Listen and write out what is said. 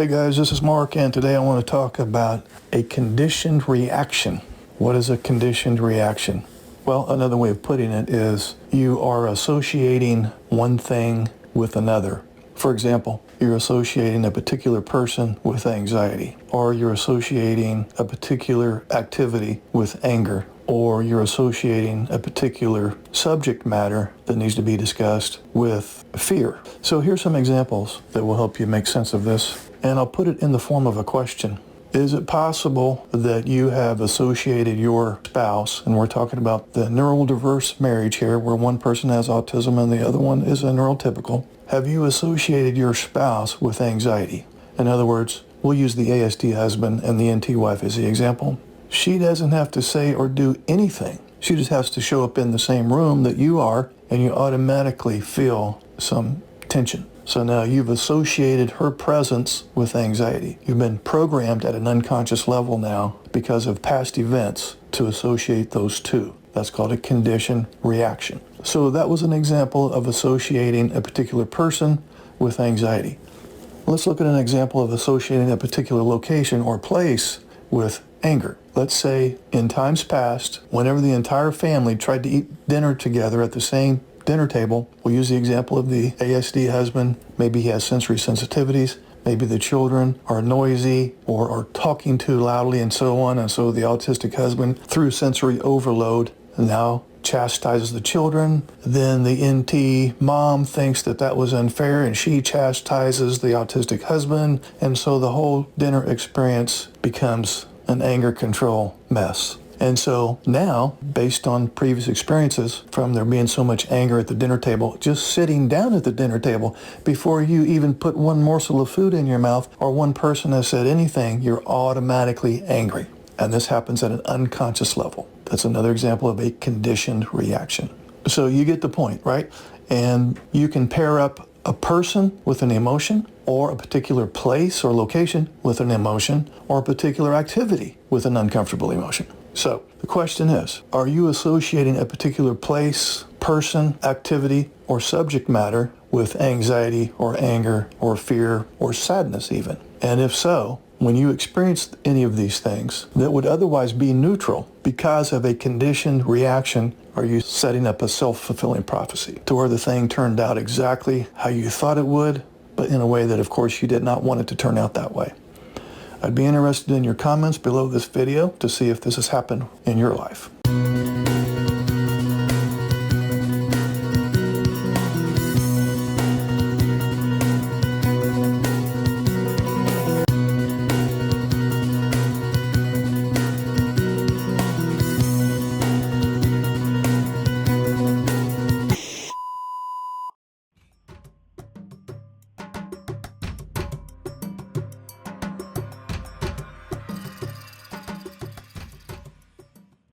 Hey guys, this is Mark, and today I want to talk about a conditioned reaction. What is a conditioned reaction? Well, another way of putting it is you are associating one thing with another. For example, you're associating a particular person with anxiety, or you're associating a particular activity with anger, or you're associating a particular subject matter that needs to be discussed with fear. So here's some examples that will help you make sense of this, and I'll put it in the form of a question. Is it possible that you have associated your spouse, and we're talking about the neurodiverse marriage here, where one person has autism and the other one is a neurotypical, have you associated your spouse with anxiety? In other words, we'll use the ASD husband and the NT wife as the example. She doesn't have to say or do anything. She just has to show up in the same room that you are, and you automatically feel some tension. So now you've associated her presence with anxiety. You've been programmed at an unconscious level now because of past events to associate those two. That's called a conditioned reaction. So that was an example of associating a particular person with anxiety. Let's look at an example of associating a particular location or place with anger. Let's say in times past, whenever the entire family tried to eat dinner together at the same dinner table, we'll use the example of the ASD husband. Maybe he has sensory sensitivities. Maybe the children are noisy or are talking too loudly and so on. And so the autistic husband, through sensory overload, now chastises the children. Then the NT mom thinks that that was unfair and she chastises the autistic husband. And so the whole dinner experience becomes an anger control mess. And so now, based on previous experiences from there being so much anger at the dinner table, just sitting down at the dinner table, before you even put one morsel of food in your mouth or one person has said anything, you're automatically angry. And this happens at an unconscious level. That's another example of a conditioned reaction. So you get the point, right? And you can pair up a person with an emotion, or a particular place or location with an emotion, or a particular activity with an uncomfortable emotion. So the question is, are you associating a particular place, person, activity, or subject matter with anxiety or anger or fear or sadness even? And if so, when you experience any of these things that would otherwise be neutral because of a conditioned reaction, are you setting up a self-fulfilling prophecy to where the thing turned out exactly how you thought it would, but in a way that, of course, you did not want it to turn out that way? I'd be interested in your comments below this video to see if this has happened in your life.